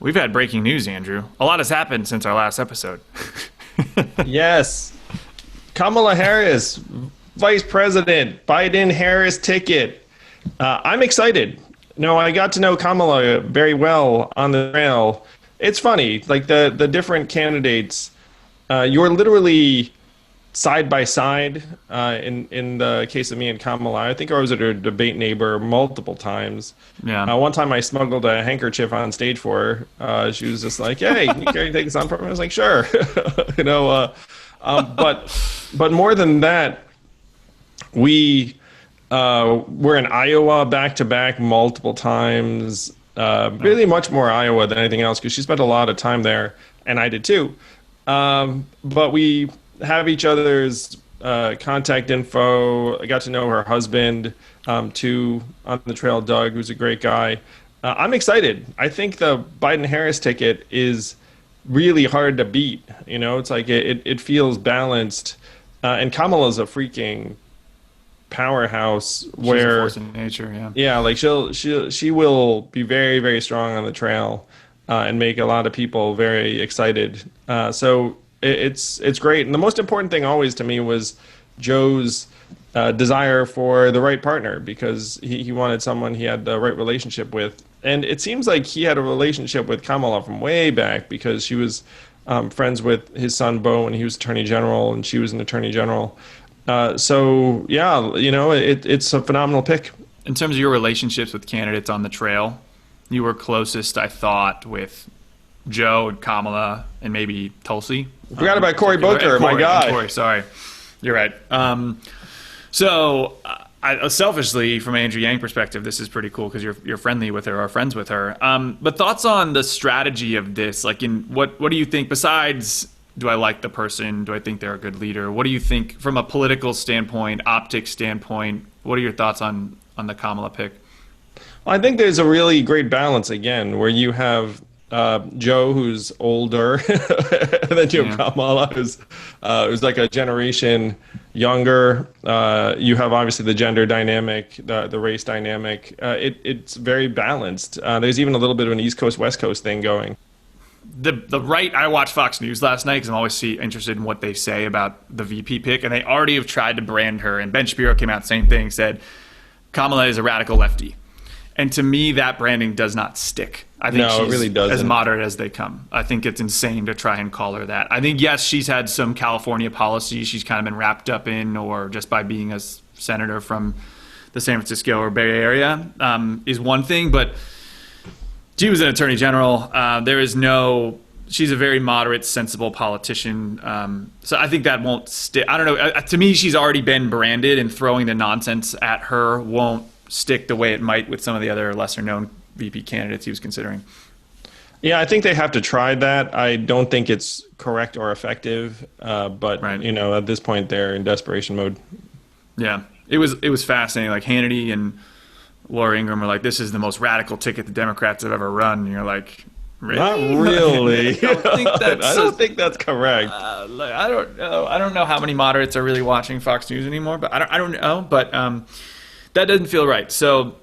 We've had breaking news, Andrew. A lot has happened since our last episode. Yes. Kamala Harris, Vice President, Biden-Harris ticket. I'm excited. No, I got to know Kamala very well on the trail. It's funny, like the different candidates, you're literally side by side. In the case of me and Kamala, I think I was at her debate neighbor multiple times. Yeah. One time I smuggled a handkerchief on stage for her. She was just like, "Hey, can you take this on for me?" I was like, "Sure." you know, but more than that, we were in Iowa back to back multiple times. Really much more Iowa than anything else because she spent a lot of time there, and I did too. But we have each other's contact info. I got to know her husband too on the trail, Doug, who's a great guy. I'm excited. I think the Biden-Harris ticket is really hard to beat. You know, it's like it feels balanced. And Kamala's a freaking powerhouse where She's a force in nature, yeah, like she will be very, very strong on the trail and make a lot of people very excited. So it's great. And the most important thing always to me was Joe's desire for the right partner because he wanted someone he had the right relationship with. And it seems like he had a relationship with Kamala from way back because she was friends with his son Beau when he was Attorney General and she was an Attorney General. So yeah, you know, it's a phenomenal pick. In terms of your relationships with candidates on the trail, you were closest, I thought, with Joe and Kamala and maybe Tulsi. Forgot about Cory Booker, my guy. Corey, sorry. You're right. Selfishly, from Andrew Yang perspective, this is pretty cool because you're friendly with her or friends with her. But thoughts on the strategy of this? Like, what do you think besides? Do I like the person? Do I think they're a good leader? What do you think from a political standpoint, optics standpoint? What are your thoughts on the Kamala pick? Well, I think there's a really great balance again, where you have Joe, who's older, and then you have Kamala, who's like a generation younger. You have obviously the gender dynamic, the race dynamic. It's very balanced. There's even a little bit of an East Coast West Coast thing going. The right, I watched Fox News last night because I'm always interested in what they say about the VP pick, and they already have tried to brand her. And Ben Shapiro came out, same thing, said Kamala is a radical lefty. And to me, that branding does not stick. I think she's it really doesn't. As moderate as they come. I think it's insane to try and call her that. I think, yes, she's had some California policies she's kind of been wrapped up in, or just by being a senator from the San Francisco or Bay Area is one thing, but she was an attorney general. She's a very moderate, sensible politician. So I think that won't stick. I don't know. To me, she's already been branded, and throwing the nonsense at her won't stick the way it might with some of the other lesser-known VP candidates he was considering. Yeah, I think they have to try that. I don't think it's correct or effective, but right. You know, at this point, they're in desperation mode. Yeah, it was fascinating. Like Hannity and Laura Ingraham were like, "This is the most radical ticket the Democrats have ever run." And you're like, really? Not really. I don't think that's correct. I don't know. I don't know how many moderates are really watching Fox News anymore, but I don't know. But that doesn't feel right. So,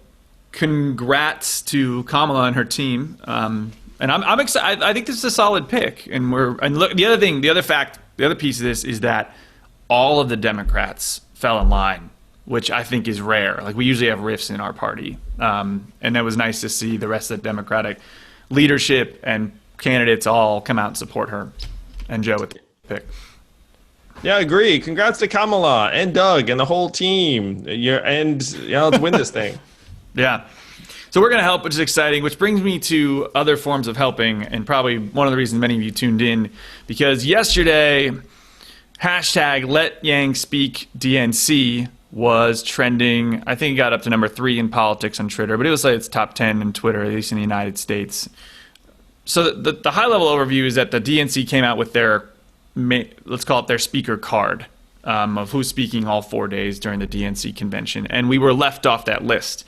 congrats to Kamala and her team. And I'm excited. I think this is a solid pick. And look, the other piece of this is that all of the Democrats fell in line, which I think is rare. Like, we usually have rifts in our party. And it was nice to see the rest of the Democratic leadership and candidates all come out and support her and Joe with the pick. Yeah, I agree. Congrats to Kamala and Doug and the whole team. Let's win this thing. Yeah. So we're going to help, which is exciting, which brings me to other forms of helping, and probably one of the reasons many of you tuned in, because yesterday, #LetYangSpeakDNC was trending. I think it got up to number 3 in politics on Twitter, but it was like it's top 10 in Twitter, at least in the United States. So the high-level overview is that the DNC came out with their, let's call it their speaker card, of who's speaking all 4 days during the DNC convention. And we were left off that list,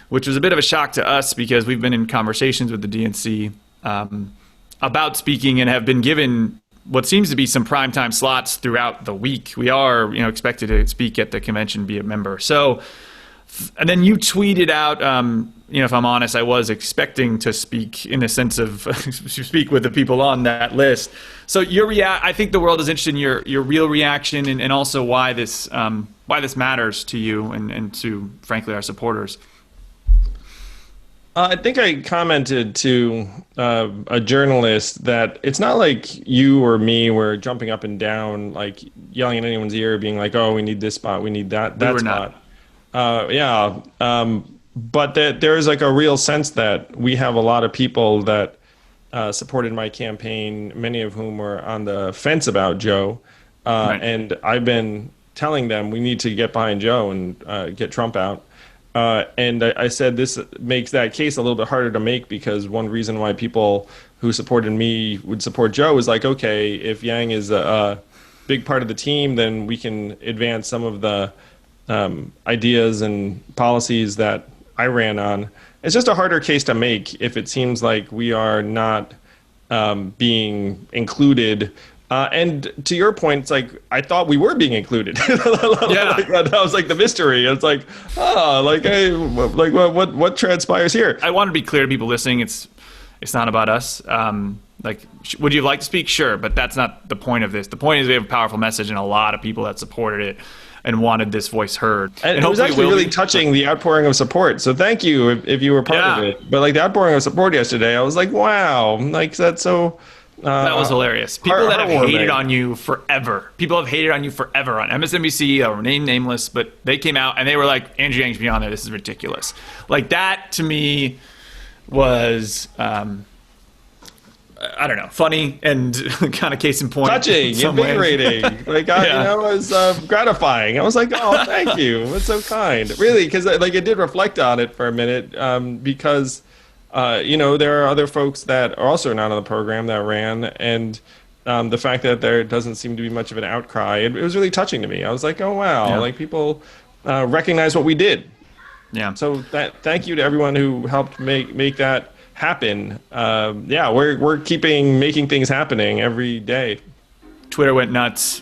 which was a bit of a shock to us because we've been in conversations with the DNC about speaking and have been given what seems to be some primetime slots throughout the week. We are, expected to speak at the convention, be a member. So, and then you tweeted out if I'm honest, I was expecting to speak in a sense of speak with the people on that list. So I think the world is interested in your real reaction and also why this matters to you and to, frankly, our supporters. I think I commented to a journalist that it's not like you or me were jumping up and down, like yelling in anyone's ear, being like, "Oh, we need this spot, we need that spot." But that there's like a real sense that we have a lot of people that supported my campaign, many of whom were on the fence about Joe, Right. and I've been telling them we need to get behind Joe and get Trump out. And I said this makes that case a little bit harder to make because one reason why people who supported me would support Joe is like, okay, if Yang is a big part of the team, then we can advance some of the ideas and policies that I ran on. It's just a harder case to make if it seems like we are not being included. And to your point, it's like I thought we were being included. Yeah. That was like the mystery. It's like, what transpires here? I want to be clear to people listening. It's not about us. Would you like to speak? Sure, but that's not the point of this. The point is we have a powerful message and a lot of people that supported it and wanted this voice heard. And it was actually really touching, the outpouring of support. So thank you if you were part of it. But like the outpouring of support yesterday, I was like, wow, like that's so. That was hilarious. People that have hated on you forever. People have hated on you forever on MSNBC, or nameless, but they came out and they were like, Andrew Yang's beyond there. This is ridiculous. Like that to me was, I don't know, funny and kind of case in point. Touching, invigorating. Like, it was gratifying. I was like, oh, thank you. That's so kind. Really, because like I did reflect on it for a minute because there are other folks that are also not on the program that ran, and the fact that there doesn't seem to be much of an outcry, it was really touching to me. I was like, oh wow, like people recognize what we did. Yeah. So thank you to everyone who helped make that happen. We're keeping making things happening every day. Twitter went nuts.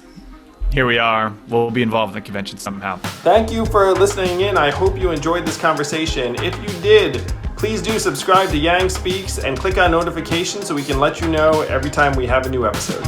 Here we are. We'll be involved in the convention somehow. Thank you for listening in. I hope you enjoyed this conversation. If you did, please do subscribe to Yang Speaks and click on notifications so we can let you know every time we have a new episode.